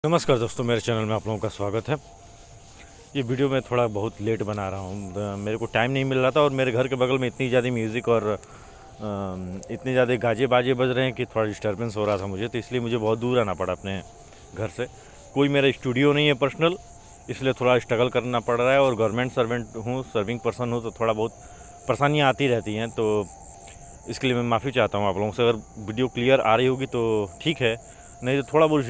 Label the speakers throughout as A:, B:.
A: नमस्कार दोस्तों, मेरे चैनल में आप लोगों का स्वागत है। ये वीडियो मैं थोड़ा बहुत लेट बना रहा हूँ। मेरे को टाइम नहीं मिल रहा था और मेरे घर के बगल में इतनी ज़्यादा म्यूज़िक और इतने ज़्यादा गाजे बाजे बज रहे हैं कि थोड़ा डिस्टर्बेंस हो रहा था मुझे, तो इसलिए मुझे बहुत दूर आना पड़ा अपने घर से। कोई मेरा स्टूडियो नहीं है पर्सनल, इसलिए थोड़ा स्ट्रगल करना पड़ रहा है। और गवर्नमेंट सर्वेंट हूँ, सर्विंग पर्सन हूँ, तो थोड़ा बहुत परेशानियाँ आती रहती हैं। तो इसके लिए मैं माफ़ी चाहता हूँ आप लोगों से। अगर वीडियो क्लियर आ रही होगी तो ठीक है, नहीं तो थोड़ा बहुत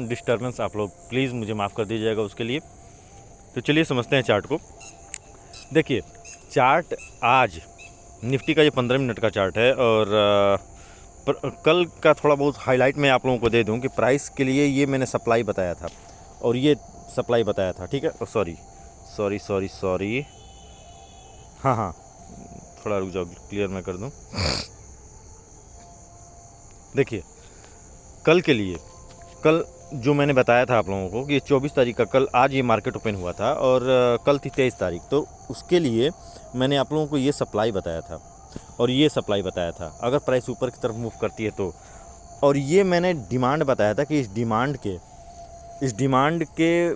A: डिस्टर्बेंस आप लोग प्लीज़ मुझे माफ़ कर दीजिएगा उसके लिए। तो चलिए समझते हैं चार्ट को। देखिए, चार्ट आज निफ्टी का ये 15 मिनट का चार्ट है। और कल का थोड़ा बहुत हाईलाइट मैं आप लोगों को दे दूं कि प्राइस के लिए ये मैंने सप्लाई बताया था और ये सप्लाई बताया था, ठीक है। सॉरी, हाँ, थोड़ा रुक जाओ, क्लियर मैं कर दूं। देखिए, कल के लिए, कल जो मैंने बताया था आप लोगों को कि 24 तारीख का, कल आज ये मार्केट ओपन हुआ था और कल थी 23 तारीख, तो उसके लिए मैंने आप लोगों को ये सप्लाई बताया था और ये सप्लाई बताया था अगर प्राइस ऊपर की तरफ मूव करती है तो। और ये मैंने डिमांड बताया था कि इस डिमांड के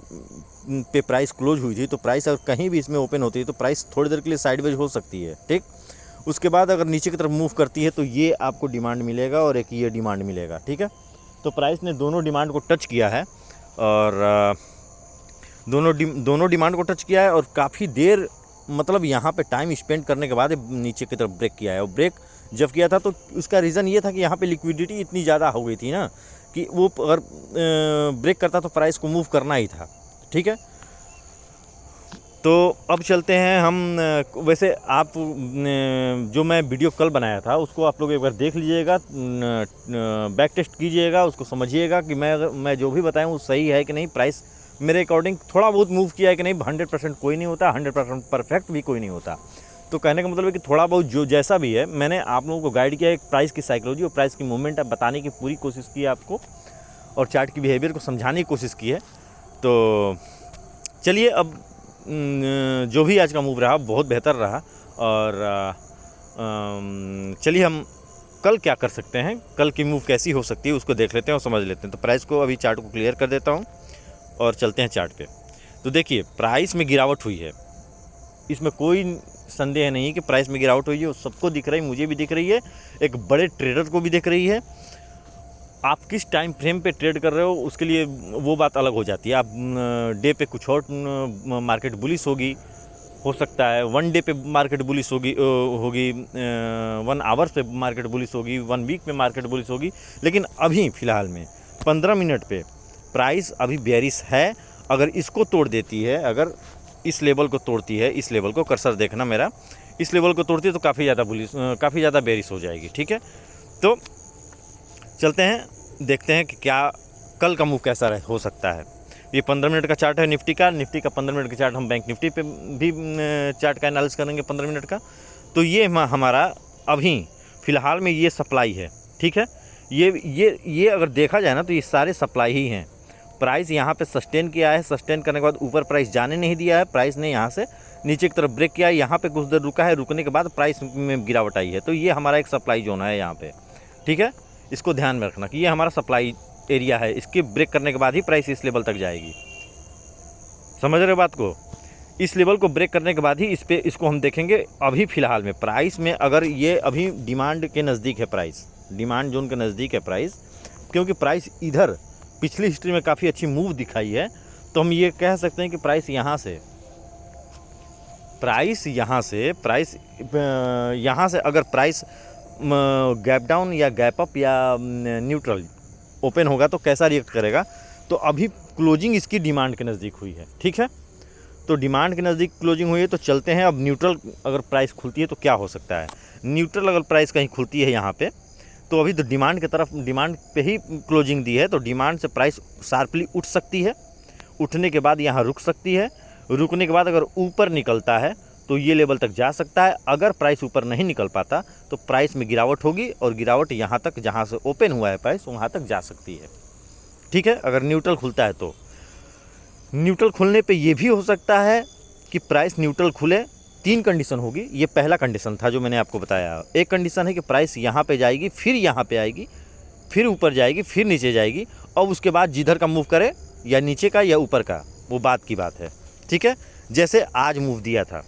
A: पे प्राइस क्लोज हुई थी, तो प्राइस अगर कहीं भी इसमें ओपन होती है तो प्राइस थोड़ी देर के लिए साइडवेज हो सकती है, ठीक। उसके बाद अगर नीचे की तरफ मूव करती है तो ये आपको डिमांड मिलेगा और एक ये डिमांड मिलेगा, ठीक है। तो प्राइस ने दोनों डिमांड को टच किया है और दोनों डिमांड को टच किया है और काफ़ी देर, मतलब यहाँ पे टाइम स्पेंड करने के बाद नीचे की तरफ ब्रेक किया है। और ब्रेक जब किया था तो उसका रीज़न ये था कि यहाँ पे लिक्विडिटी इतनी ज़्यादा हो गई थी ना कि वो अगर ब्रेक करता तो प्राइस को मूव करना ही था, ठीक है। तो अब चलते हैं हम। वैसे आप जो मैं वीडियो कल बनाया था उसको आप लोग एक बार देख लीजिएगा, बैक टेस्ट कीजिएगा, उसको समझिएगा कि मैं जो भी बताया हूँ सही है कि नहीं, प्राइस मेरे अकॉर्डिंग थोड़ा बहुत मूव किया है कि नहीं। 100% कोई नहीं होता, 100% परफेक्ट भी कोई नहीं होता। तो कहने का मतलब है कि थोड़ा बहुत जो जैसा भी है, मैंने आप लोगों को गाइड किया है प्राइस की साइकोलॉजी और प्राइस की मूवमेंट बताने की पूरी कोशिश की है आपको, और चार्ट की बिहेवियर को समझाने की कोशिश की है। तो चलिए, अब जो भी आज का मूव रहा बहुत बेहतर रहा। और चलिए हम कल क्या कर सकते हैं, कल की मूव कैसी हो सकती है उसको देख लेते हैं और समझ लेते हैं। तो प्राइस को अभी चार्ट को क्लियर कर देता हूं और चलते हैं चार्ट पे। तो देखिए, प्राइस में गिरावट हुई है, इसमें कोई संदेह नहीं है कि प्राइस में गिरावट हुई है। सबको दिख रही है, मुझे भी दिख रही है, एक बड़े ट्रेडर को भी दिख रही है। आप किस टाइम फ्रेम पे ट्रेड कर रहे हो उसके लिए वो बात अलग हो जाती है। आप डे पे कुछ और मार्केट बुलिश होगी, हो सकता है 1 डे पे मार्केट बुलिश होगी 1 आवर्स पे मार्केट बुलिश होगी, 1 वीक पे मार्केट बुलिश होगी। लेकिन अभी फ़िलहाल में 15 मिनट पे प्राइस अभी बेयरिश है। अगर इसको तोड़ देती है, अगर इस लेवल को तोड़ती है, इस लेवल को कर्सर देखना मेरा, इस लेवल को तोड़ती है तो काफ़ी ज़्यादा बेयरिश हो जाएगी, ठीक है। तो चलते हैं, देखते हैं कि क्या कल का मूव कैसा हो सकता है। ये 15 मिनट का चार्ट है निफ्टी का 15 मिनट का चार्ट हम बैंक निफ्टी पे भी चार्ट का एनालिसिस करेंगे 15 मिनट का। तो ये हमारा अभी फ़िलहाल में ये सप्लाई है, ठीक है। ये अगर देखा जाए ना तो ये सारे सप्लाई ही हैं। प्राइस यहाँ पे सस्टेन किया है, सस्टेन करने के बाद ऊपर प्राइस जाने नहीं दिया है, प्राइस ने यहाँ से नीचे की तरफ ब्रेक किया है, यहाँ पे कुछ देर रुका है, रुकने के बाद प्राइस में गिरावट आई है। तो ये हमारा एक सप्लाई जोन है यहाँ पे, ठीक है। इसको ध्यान में रखना कि ये हमारा सप्लाई एरिया है, इसके ब्रेक करने के बाद ही प्राइस इस लेवल तक जाएगी। समझ रहे हो बात को? इस लेवल को ब्रेक करने के बाद ही इसको हम देखेंगे। अभी फ़िलहाल में प्राइस में अगर ये अभी डिमांड के नज़दीक है, प्राइस डिमांड जोन के नज़दीक है प्राइस, क्योंकि प्राइस इधर पिछली हिस्ट्री में काफ़ी अच्छी मूव दिखाई है, तो हम ये कह सकते हैं कि प्राइस यहाँ से अगर प्राइस गैप डाउन या गैप अप या न्यूट्रल ओपन होगा तो कैसा रिएक्ट करेगा। तो अभी क्लोजिंग इसकी डिमांड के नज़दीक हुई है, ठीक है। तो डिमांड के नज़दीक क्लोजिंग हुई है, तो चलते हैं अब न्यूट्रल अगर प्राइस खुलती है तो क्या हो सकता है। न्यूट्रल अगर प्राइस कहीं खुलती है यहाँ पे, तो अभी तो डिमांड की तरफ, डिमांड पे ही क्लोजिंग दी है, तो डिमांड से प्राइस शार्पली उठ सकती है, उठने के बाद यहाँ रुक सकती है, रुकने के बाद अगर ऊपर निकलता है तो ये लेवल तक जा सकता है। अगर प्राइस ऊपर नहीं निकल पाता तो प्राइस में गिरावट होगी और गिरावट यहाँ तक, जहाँ से ओपन हुआ है प्राइस वहाँ तक जा सकती है, ठीक है। अगर न्यूट्रल खुलता है तो न्यूट्रल खुलने पे ये भी हो सकता है कि प्राइस न्यूट्रल खुले। 3 कंडीशन होगी, ये पहला कंडीशन था जो मैंने आपको बताया। एक कंडीशन है कि प्राइस यहाँ पे जाएगी, फिर यहाँ पे आएगी, फिर ऊपर जाएगी, फिर नीचे जाएगी, और उसके बाद जिधर का मूव करे या नीचे का या ऊपर का, वो बात की बात है। ठीक है, जैसे आज मूव दिया था,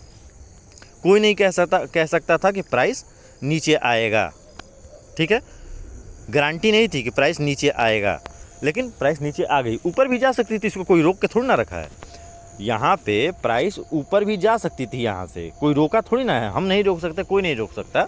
A: कोई नहीं कह सकता था कि प्राइस नीचे आएगा। ठीक है, गारंटी नहीं थी कि प्राइस नीचे आएगा, लेकिन प्राइस नीचे आ गई। ऊपर भी जा सकती थी, इसको कोई रोक के थोड़ी ना रखा है। यहाँ पे प्राइस ऊपर भी जा सकती थी, यहाँ से कोई रोका थोड़ी ना है। हम नहीं रोक सकते, कोई नहीं रोक सकता,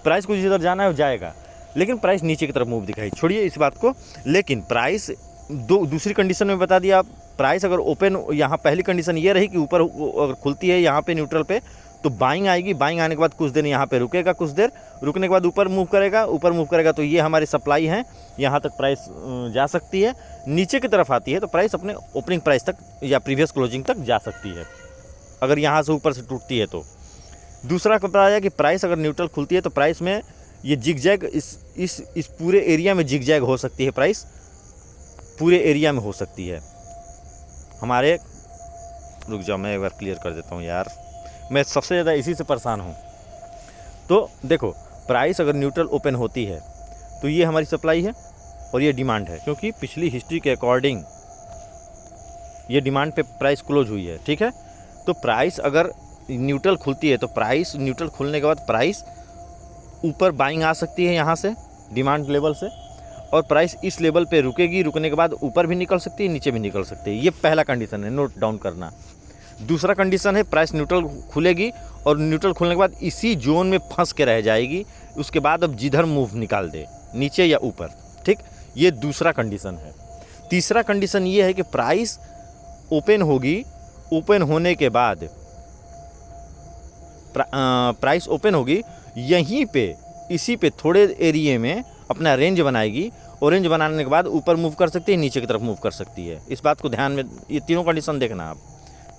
A: प्राइस को जिधर जाना है वो जाएगा। लेकिन प्राइस नीचे की तरफ मूव दिखाई, छोड़िए इस बात को। लेकिन प्राइस दूसरी कंडीशन में बता दिया। प्राइस अगर ओपन, यहाँ पहली कंडीशन ये रही कि ऊपर अगर खुलती है यहाँ पे न्यूट्रल पे, तो बाइंग आएगी। बाइंग आने के बाद कुछ देर यहाँ पे रुकेगा, कुछ देर रुकने के बाद ऊपर मूव करेगा। ऊपर मूव करेगा तो ये हमारी सप्लाई है, यहाँ तक प्राइस जा सकती है। नीचे की तरफ आती है तो प्राइस अपने ओपनिंग प्राइस तक या प्रीवियस क्लोजिंग तक जा सकती है, अगर यहाँ से ऊपर से टूटती है तो। दूसरा बताया कि प्राइस अगर न्यूट्रल खुलती है तो प्राइस में ये जिगजैग, इस पूरे एरिया में जिगजैग हो सकती है। प्राइस पूरे एरिया में हो सकती है हमारे। रुक जाओ, मैं एक बार क्लियर कर देता हूँ यार, मैं सबसे ज़्यादा इसी से परेशान हूँ। तो देखो, प्राइस अगर न्यूट्रल ओपन होती है तो ये हमारी सप्लाई है और ये डिमांड है, क्योंकि पिछली हिस्ट्री के अकॉर्डिंग ये डिमांड पे प्राइस क्लोज हुई है। ठीक है, तो प्राइस अगर न्यूट्रल खुलती है तो प्राइस न्यूट्रल खुलने के बाद प्राइस ऊपर बाइंग आ सकती है यहाँ से डिमांड लेवल से, और प्राइस इस लेवल पे रुकेगी। रुकने के बाद ऊपर भी निकल सकती है, नीचे भी निकल सकती है। ये पहला कंडीशन है, नोट डाउन करना। दूसरा कंडीशन है प्राइस न्यूट्रल खुलेगी और न्यूट्रल खुलने के बाद इसी जोन में फंस के रह जाएगी। उसके बाद अब जिधर मूव निकाल दे, नीचे या ऊपर। ठीक, ये दूसरा कंडीशन है। तीसरा कंडीशन ये है कि प्राइस ओपन होगी, ओपन होने के बाद प्राइस ओपन होगी, यहीं पे इसी पे थोड़े एरिया में अपना रेंज बनाएगी, और रेंज बनाने के बाद ऊपर मूव कर सकती है, नीचे की तरफ मूव कर सकती है। इस बात को ध्यान में, ये तीनों कंडीशन देखना आप।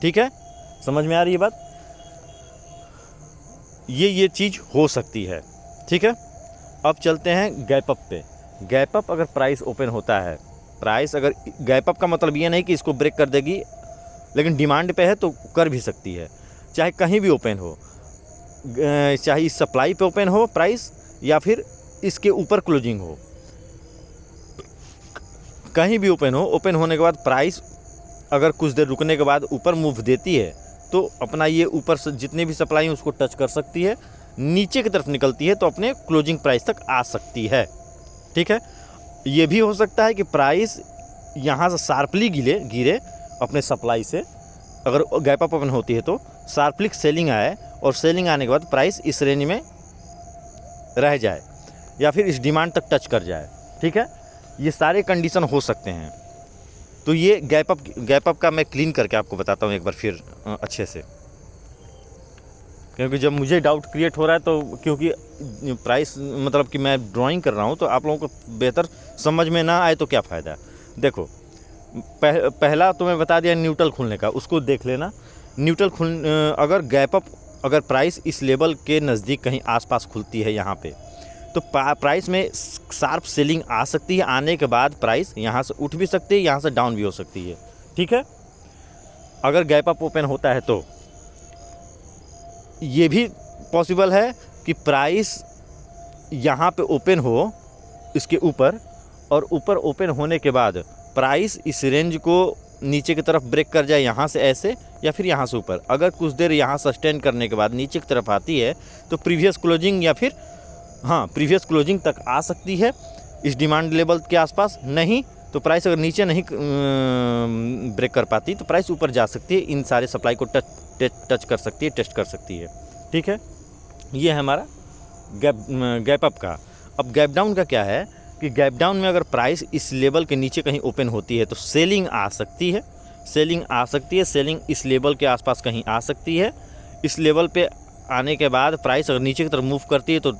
A: ठीक है, समझ में आ रही है बात? ये चीज़ हो सकती है। ठीक है, अब चलते हैं गैप अप पे। गैप अप अगर प्राइस ओपन होता है, प्राइस अगर गैप अप का मतलब ये नहीं कि इसको ब्रेक कर देगी, लेकिन डिमांड पे है तो कर भी सकती है। चाहे कहीं भी ओपन हो, चाहे इस सप्लाई पे ओपन हो प्राइस या फिर इसके ऊपर क्लोजिंग हो, कहीं भी ओपन हो, ओपन होने के बाद प्राइस अगर कुछ देर रुकने के बाद ऊपर मूव देती है तो अपना ये ऊपर से जितने भी सप्लाई हैं उसको टच कर सकती है। नीचे की तरफ निकलती है तो अपने क्लोजिंग प्राइस तक आ सकती है। ठीक है, ये भी हो सकता है कि प्राइस यहाँ से शार्पली गिरे अपने सप्लाई से। अगर गैप अप ओपन होती है तो शार्पली सेलिंग आए, और सेलिंग आने के बाद प्राइस इस रेंज में रह जाए या फिर इस डिमांड तक टच कर जाए। ठीक है, ये सारे कंडीशन हो सकते हैं। तो ये गैप अप का मैं क्लीन करके आपको बताता हूँ एक बार फिर अच्छे से, क्योंकि जब मुझे डाउट क्रिएट हो रहा है तो, क्योंकि प्राइस मतलब कि मैं ड्राइंग कर रहा हूँ तो आप लोगों को बेहतर समझ में ना आए तो क्या फ़ायदा। देखो, पहला तो मैं बता दिया न्यूट्रल खुलने का, उसको देख लेना। न्यूट्रल अगर गैप अप, अगर प्राइस इस लेवल के नज़दीक कहीं आसपास खुलती है यहाँ पे, तो प्राइस में शार्प सेलिंग आ सकती है। आने के बाद प्राइस यहाँ से उठ भी सकती है, यहाँ से डाउन भी हो सकती है। ठीक है, अगर गैप अप ओपन होता है तो ये भी पॉसिबल है कि प्राइस यहाँ पे ओपन हो इसके ऊपर, और ऊपर ओपन होने के बाद प्राइस इस रेंज को नीचे की तरफ ब्रेक कर जाए, यहाँ से ऐसे या फिर यहाँ से ऊपर। अगर कुछ देर यहाँ सस्टेन करने के बाद नीचे की तरफ आती है तो प्रीवियस क्लोजिंग या फिर प्रीवियस क्लोजिंग तक आ सकती है इस डिमांड लेवल के आसपास। नहीं तो प्राइस अगर नीचे नहीं ब्रेक कर पाती तो प्राइस ऊपर जा सकती है, इन सारे सप्लाई को टच कर सकती है, टेस्ट कर सकती है। ठीक है, ये है हमारा गैप अप का। अब गैप डाउन का क्या है कि गैप डाउन में अगर प्राइस इस लेवल के नीचे कहीं ओपन होती है तो सेलिंग आ सकती है, सेलिंग इस लेवल के आसपास कहीं आ सकती है। इस लेवल पे आने के बाद प्राइस अगर नीचे की तरफ मूव करती है तो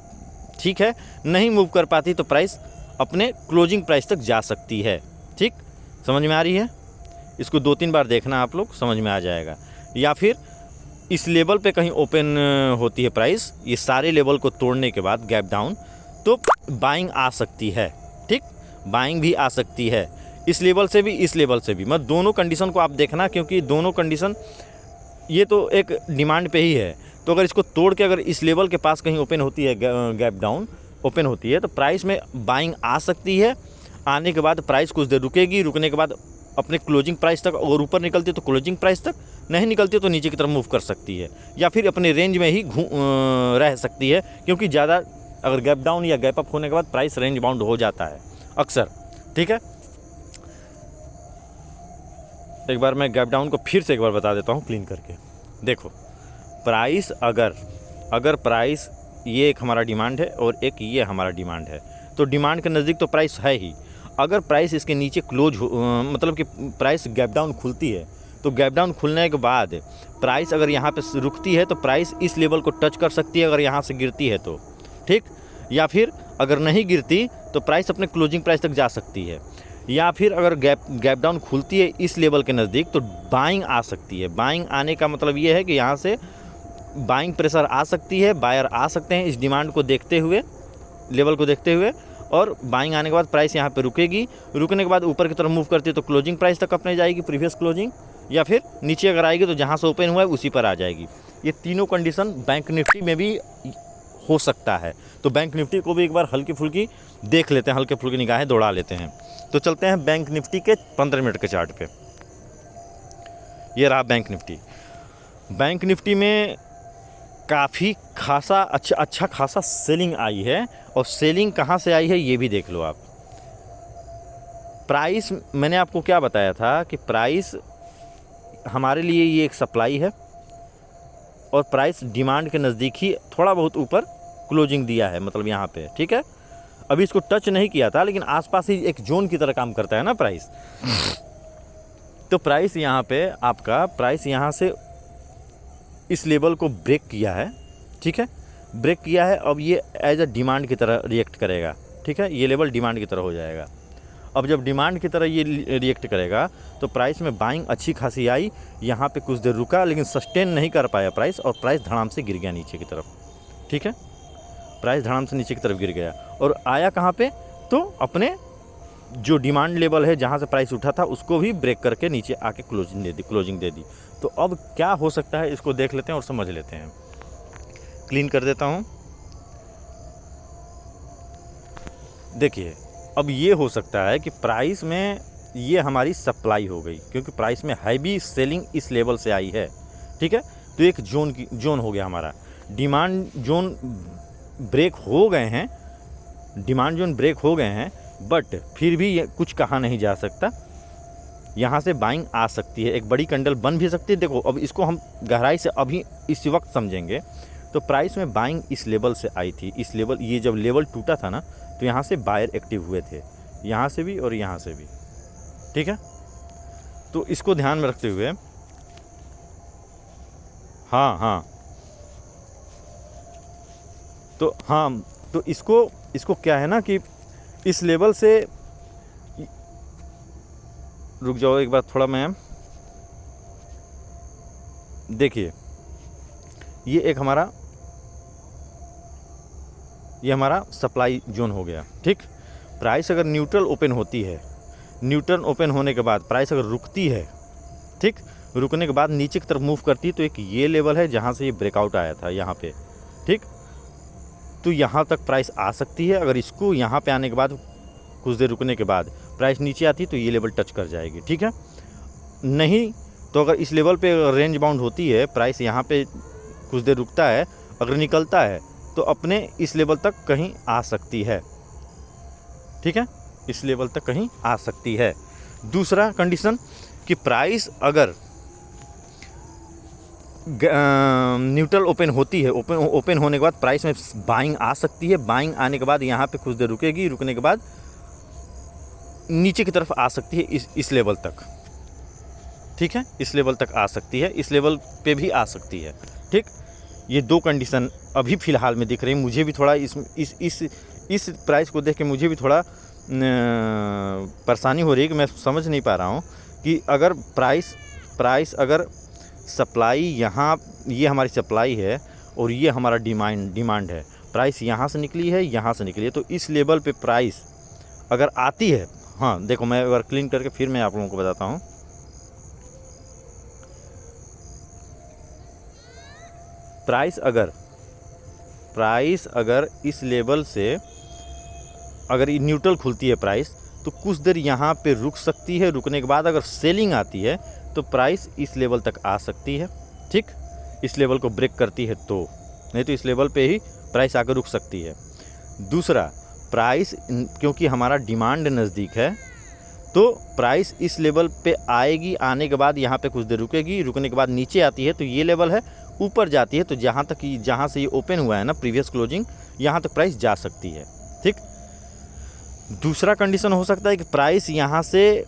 A: ठीक है, नहीं मूव कर पाती तो प्राइस अपने क्लोजिंग प्राइस तक जा सकती है। ठीक, समझ में आ रही है? इसको 2-3 बार देखना आप लोग, समझ में आ जाएगा। या फिर इस लेवल पे कहीं ओपन होती है प्राइस, ये सारे लेवल को तोड़ने के बाद गैप डाउन, तो बाइंग आ सकती है। ठीक, बाइंग भी आ सकती है, इस लेवल से भी, इस लेवल से भी। मतलब दोनों कंडीशन को आप देखना, क्योंकि दोनों कंडीशन ये तो एक डिमांड पे ही है। तो अगर इसको तोड़ के अगर इस लेवल के पास कहीं ओपन होती है, गैप डाउन ओपन होती है, तो प्राइस में बाइंग आ सकती है। आने के बाद प्राइस कुछ देर रुकेगी, रुकने के बाद अपने क्लोजिंग प्राइस तक, और ऊपर निकलती है तो क्लोजिंग प्राइस तक, नहीं निकलती तो नीचे की तरफ मूव कर सकती है, या फिर अपने रेंज में ही रह सकती है, क्योंकि ज़्यादा अगर गैप डाउन या गैप अप होने के बाद प्राइस रेंज बाउंड हो जाता है अक्सर। ठीक है, एक बार मैं गैप डाउन को फिर से एक बार बता देता हूँ क्लीन करके। देखो, प्राइस अगर प्राइस ये एक हमारा डिमांड है और एक ये हमारा डिमांड है, तो डिमांड के नज़दीक तो प्राइस है ही। अगर प्राइस इसके नीचे क्लोज हो, मतलब कि प्राइस गैप डाउन खुलती है, तो गैप डाउन खुलने के बाद प्राइस अगर यहाँ पे रुकती है तो प्राइस इस लेवल को टच कर सकती है, अगर यहाँ से गिरती है तो, ठीक। या फिर अगर नहीं गिरती तो प्राइस अपने क्लोजिंग प्राइस तक जा सकती है। या फिर अगर गैप डाउन खुलती है इस लेवल के नज़दीक तो बाइंग आ सकती है। बाइंग आने का मतलब ये है कि यहाँ से बाइंग प्रेशर आ सकती है, बायर आ सकते हैं इस डिमांड को देखते हुए, लेवल को देखते हुए, और बाइंग आने के बाद प्राइस यहाँ पे रुकेगी। रुकने के बाद ऊपर की तरफ मूव करती है तो क्लोजिंग प्राइस तक अपने जाएगी, प्रीवियस क्लोजिंग, या फिर नीचे अगर आएगी तो जहाँ से ओपन हुआ है उसी पर आ जाएगी। ये तीनों कंडीशन बैंक निफ्टी में भी हो सकता है। तो बैंक निफ्टी को भी एक बार हल्की फुल्की देख लेते हैं, हल्के फुल्की निगाहें दौड़ा लेते हैं। तो चलते हैं बैंक निफ्टी के 15 मिनट के चार्ट पे। ये रहा बैंक निफ्टी। बैंक निफ्टी में काफ़ी खासा अच्छा खासा सेलिंग आई है, और सेलिंग कहाँ से आई है ये भी देख लो आप। प्राइस मैंने आपको क्या बताया था कि प्राइस हमारे लिए ये एक सप्लाई है, और प्राइस डिमांड के नज़दीक ही थोड़ा बहुत ऊपर क्लोजिंग दिया है, मतलब यहाँ पे, ठीक है। अभी इसको टच नहीं किया था, लेकिन आसपास ही एक जोन की तरह काम करता है ना प्राइस। तो प्राइस यहाँ पे आपका प्राइस यहाँ से इस लेवल को ब्रेक किया है, ठीक है, ब्रेक किया है। अब ये एज अ डिमांड की तरह रिएक्ट करेगा, ठीक है, ये लेवल डिमांड की तरह हो जाएगा। अब जब डिमांड की तरह ये रिएक्ट करेगा तो प्राइस में बाइंग अच्छी खासी आई, यहाँ पे कुछ देर रुका, लेकिन सस्टेन नहीं कर पाया प्राइस, और प्राइस धड़ाम से गिर गया नीचे की तरफ, ठीक है। प्राइस धड़ाम से नीचे की तरफ गिर गया, और आया कहाँ पे, तो अपने जो डिमांड लेवल है जहाँ से प्राइस उठा था उसको भी ब्रेक करके नीचे आके क्लोजिंग दे दी। तो अब क्या हो सकता है इसको देख लेते हैं और समझ लेते हैं। क्लीन कर देता हूँ। देखिए, अब ये हो सकता है कि प्राइस में ये हमारी सप्लाई हो गई, क्योंकि प्राइस में हैवी सेलिंग इस लेवल से आई है, ठीक है। तो एक जोन हो गया हमारा, डिमांड जोन ब्रेक हो गए हैं, डिमांड जोन ब्रेक हो गए हैं, बट फिर भी ये कुछ कहा नहीं जा सकता, यहाँ से बाइंग आ सकती है, एक बड़ी कैंडल बन भी सकती है। देखो, अब इसको हम गहराई से अभी इसी वक्त समझेंगे। तो प्राइस में बाइंग इस लेवल से आई थी, इस लेवल, ये जब लेवल टूटा था ना, तो यहाँ से बायर एक्टिव हुए थे, यहाँ से भी और यहाँ से भी, ठीक है। तो इसको ध्यान में रखते हुए, हाँ, तो इसको क्या है ना कि इस लेवल से, रुक जाओ एक बार थोड़ा, मैं देखिए, ये हमारा सप्लाई जोन हो गया, ठीक। प्राइस अगर न्यूट्रल ओपन होती है, न्यूट्रल ओपन होने के बाद प्राइस अगर रुकती है, ठीक, रुकने के बाद नीचे की तरफ मूव करती है, तो एक ये लेवल है जहाँ से ये ब्रेकआउट आया था यहाँ पे, ठीक। तो यहाँ तक प्राइस आ सकती है। अगर इसको यहाँ पे आने के बाद कुछ देर रुकने के बाद प्राइस नीचे आती है तो ये लेवल टच कर जाएगी, ठीक है। नहीं तो अगर इस लेवल पे रेंज बाउंड होती है, प्राइस यहाँ पे कुछ देर रुकता है, अगर निकलता है तो अपने इस लेवल तक कहीं आ सकती है, ठीक है, इस लेवल तक कहीं आ सकती है। दूसरा कंडीशन कि प्राइस अगर न्यूट्रल ओपन होती है, ओपन होने के बाद प्राइस में बाइंग आ सकती है। बाइंग आने के बाद यहाँ पे कुछ देर रुकेगी, रुकने के बाद नीचे की तरफ आ सकती है इस लेवल तक, ठीक है, इस लेवल तक आ सकती है, इस लेवल पे भी आ सकती है, ठीक। ये दो कंडीशन अभी फ़िलहाल में दिख रही है। मुझे भी थोड़ा इस प्राइस को देख के मुझे भी थोड़ा परेशानी हो रही है कि मैं समझ नहीं पा रहा हूँ कि अगर प्राइस अगर सप्लाई यहाँ, ये हमारी सप्लाई है और ये हमारा डिमांड है, प्राइस यहाँ से निकली है, यहाँ से निकली है, तो इस लेवल पे प्राइस अगर आती है, हाँ देखो, मैं एक बार क्लीन करके फिर मैं आप लोगों को बताता हूँ। प्राइस अगर इस लेवल से अगर न्यूट्रल खुलती है प्राइस, तो कुछ देर यहाँ पे रुक सकती है। रुकने के बाद अगर सेलिंग आती है तो प्राइस इस लेवल तक आ सकती है, ठीक, इस लेवल को ब्रेक करती है तो, नहीं तो इस लेवल पे ही प्राइस आकर रुक सकती है। दूसरा, प्राइस क्योंकि हमारा डिमांड नज़दीक है तो प्राइस इस लेवल पे आएगी, आने के बाद यहाँ पे कुछ देर रुकेगी, रुकने के बाद नीचे आती है तो ये लेवल है, ऊपर जाती है तो जहाँ से ये ओपन हुआ है ना प्रीवियस क्लोजिंग, यहाँ तक प्राइस जा सकती है, ठीक। दूसरा कंडीशन हो सकता है कि प्राइस यहाँ से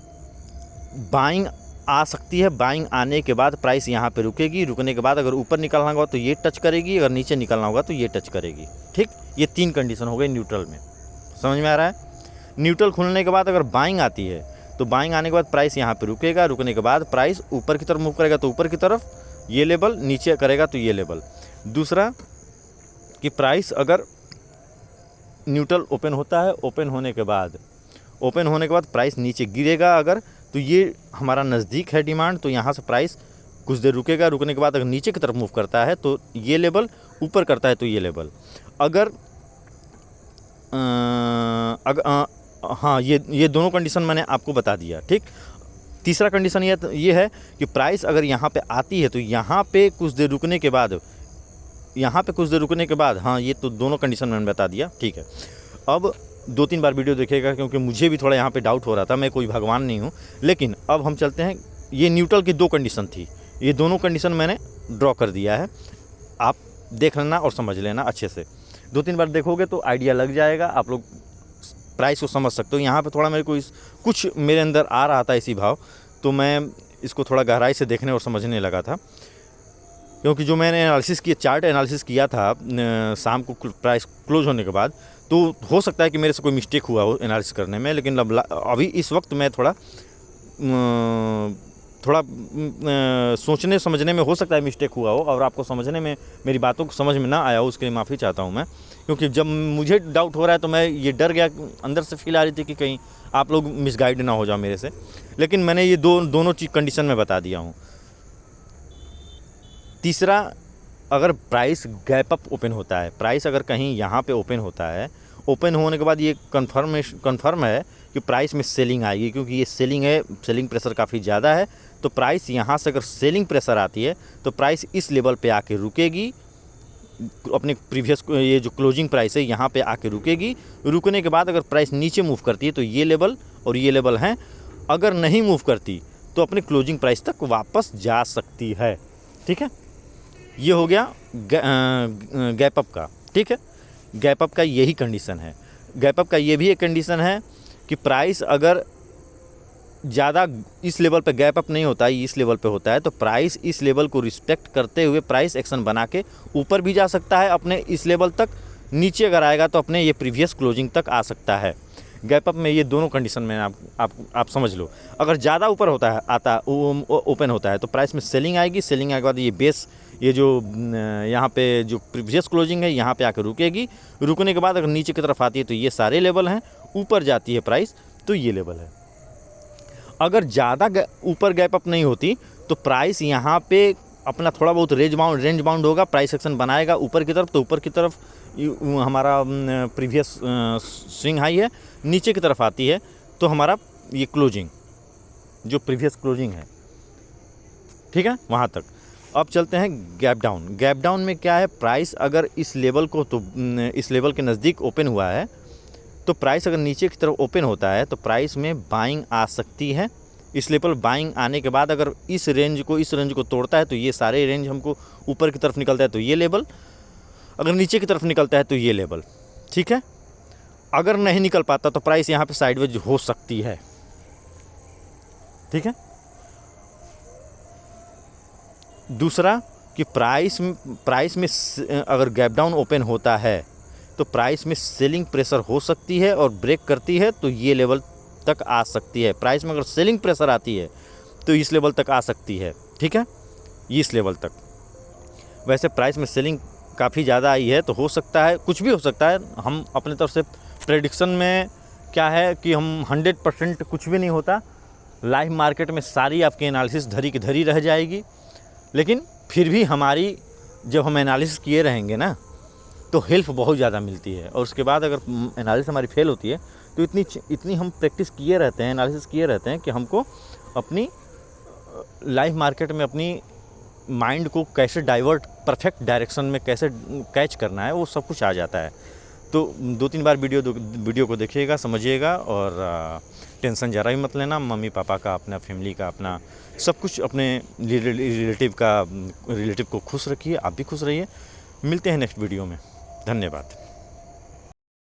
A: बाइंग आ सकती है, बाइंग आने के बाद प्राइस यहाँ पे रुकेगी, रुकने के बाद अगर ऊपर निकलना होगा तो ये टच करेगी, अगर नीचे निकलना होगा तो ये टच करेगी, ठीक। ये 3 कंडीशन हो गए न्यूट्रल में, समझ में आ रहा है। न्यूट्रल खुलने के बाद अगर बाइंग आती है तो बाइंग आने के बाद प्राइस यहाँ पे रुकेगा, रुकने के बाद प्राइस ऊपर की तरफ मूव करेगा तो ऊपर की तरफ ये लेवल, नीचे करेगा तो ये लेवल। दूसरा कि प्राइस अगर न्यूट्रल ओपन होता है, ओपन होने के बाद प्राइस नीचे गिरेगा अगर, तो ये हमारा नज़दीक है डिमांड, तो यहाँ से प्राइस कुछ देर रुकेगा, रुकने के बाद अगर नीचे की तरफ मूव करता है तो ये लेवल, ऊपर करता है तो ये लेवल। अगर हाँ, ये दोनों कंडीशन मैंने आपको बता दिया, ठीक। तीसरा कंडीशन ये है कि प्राइस अगर यहाँ पे आती है तो यहाँ पे कुछ देर रुकने के बाद, हाँ, ये तो दोनों कंडीशन मैंने बता दिया, ठीक है। अब 2-3 बार वीडियो देखिएगा क्योंकि मुझे भी थोड़ा यहाँ पे डाउट हो रहा था, मैं कोई भगवान नहीं हूँ। लेकिन अब हम चलते हैं, ये न्यूट्रल की 2 कंडीशन थी, ये दोनों कंडीशन मैंने ड्रॉ कर दिया है, आप देख लेना और समझ लेना अच्छे से। 2-3 बार देखोगे तो आइडिया लग जाएगा, आप लोग प्राइस को समझ सकते हो। यहाँ पे थोड़ा मेरे को कुछ मेरे अंदर आ रहा था इसी भाव, तो मैं इसको थोड़ा गहराई से देखने और समझने लगा था, क्योंकि जो मैंने एनालिसिस किया, चार्ट एनालिसिस किया था शाम को प्राइस क्लोज होने के बाद, तो हो सकता है कि मेरे से कोई मिस्टेक हुआ हो एनालिसिस करने में। लेकिन अभी इस वक्त मैं थोड़ा सोचने समझने में हो सकता है मिस्टेक हुआ हो, और आपको समझने में, मेरी बातों को समझ में ना आया हो, उसके लिए माफ़ी चाहता हूँ मैं। क्योंकि जब मुझे डाउट हो रहा है तो मैं ये डर गया, अंदर से फील आ रही थी कि कहीं आप लोग मिसगाइड ना हो जाओ मेरे से। लेकिन मैंने ये दोनों चीज़ कंडीशन में बता दिया हूँ। तीसरा, अगर प्राइस गैप अप ओपन होता है, प्राइस अगर कहीं यहाँ पे ओपन होता है, ओपन होने के बाद ये कन्फर्म है कि प्राइस में सेलिंग आएगी, क्योंकि ये सेलिंग है, सेलिंग प्रेशर काफ़ी ज़्यादा है। तो प्राइस यहाँ से अगर सेलिंग प्रेशर आती है तो प्राइस इस लेवल पे आके रुकेगी, अपने प्रीवियस ये जो क्लोजिंग प्राइस है यहाँ पे आके रुकेगी। रुकने के बाद अगर प्राइस नीचे मूव करती है तो ये लेवल और ये लेवल हैं, अगर नहीं मूव करती तो अपने क्लोजिंग प्राइस तक वापस जा सकती है, ठीक है। ये हो गया गैप अप का, ठीक है। गैप अप का यही कंडीशन है। गैप अप का ये भी एक कंडीशन है कि प्राइस अगर ज़्यादा इस लेवल पे गैप अप नहीं होता है, इस लेवल पे होता है, तो प्राइस इस लेवल को रिस्पेक्ट करते हुए प्राइस एक्शन बना के ऊपर भी जा सकता है अपने इस लेवल तक, नीचे अगर आएगा तो अपने ये प्रीवियस क्लोजिंग तक आ सकता है। गैप अप में ये दोनों कंडीशन में आप समझ लो। अगर ज़्यादा ऊपर होता है, ओपन होता है, तो प्राइस में सेलिंग आएगी, सेलिंग आने के बाद ये बेस, ये जो यहाँ पे जो प्रीवियस क्लोजिंग है यहाँ पे आकर रुकेगी। रुकने के बाद अगर नीचे की तरफ आती है तो ये सारे लेवल हैं, ऊपर जाती है प्राइस तो ये लेवल है। अगर ज़्यादा ऊपर गैप अप नहीं होती तो प्राइस यहाँ पे अपना थोड़ा बहुत रेंज बाउंड होगा, प्राइस एक्शन बनाएगा ऊपर की तरफ, तो ऊपर की तरफ हमारा प्रीवियस स्विंग हाई है, नीचे की तरफ आती है तो हमारा ये क्लोजिंग जो प्रीवियस क्लोजिंग है, ठीक है, वहाँ तक। अब चलते हैं गैप डाउन। गैप डाउन में क्या है, प्राइस अगर इस लेवल को, तो इस लेवल के नज़दीक ओपन हुआ है तो प्राइस अगर नीचे की तरफ ओपन होता है तो प्राइस में बाइंग आ सकती है। इस लेवल बाइंग आने के बाद अगर इस रेंज को तोड़ता है तो ये सारे रेंज हमको ऊपर की तरफ निकलता है तो ये लेवल, अगर नीचे की तरफ निकलता है तो ये लेवल, ठीक है। अगर नहीं निकल पाता तो प्राइस यहाँ पे साइडवेज हो सकती है, ठीक है। दूसरा कि प्राइस में अगर गैप डाउन ओपन होता है तो प्राइस में सेलिंग प्रेशर हो सकती है और ब्रेक करती है तो ये लेवल तक आ सकती है। प्राइस में अगर सेलिंग प्रेशर आती है तो इस लेवल तक आ सकती है, ठीक है, इस लेवल तक। वैसे प्राइस में सेलिंग काफ़ी ज़्यादा आई है तो हो सकता है, कुछ भी हो सकता है। हम अपने तरफ से प्रेडिक्शन में क्या है कि हम 100% कुछ भी नहीं होता, लाइव मार्केट में सारी आपकी एनालिसिस धरी की धरी रह जाएगी। लेकिन फिर भी हमारी, जब हम एनालिसिस किए रहेंगे ना तो हेल्प बहुत ज़्यादा मिलती है, और उसके बाद अगर एनालिसिस हमारी फेल होती है तो इतनी हम प्रैक्टिस किए रहते हैं, एनालिसिस किए रहते हैं कि हमको अपनी लाइव मार्केट में अपनी माइंड को कैसे डाइवर्ट परफेक्ट डायरेक्शन में कैसे कैच करना है, वो सब कुछ आ जाता है। तो 2-3 बार वीडियो को देखिएगा, समझिएगा, और टेंशन ज़रा भी मत लेना। मम्मी पापा का, अपना फैमिली का, अपना सब कुछ, अपने रिलेटिव को खुश रखिए, आप भी खुश रहिए। मिलते हैं नेक्स्ट वीडियो में। धन्यवाद।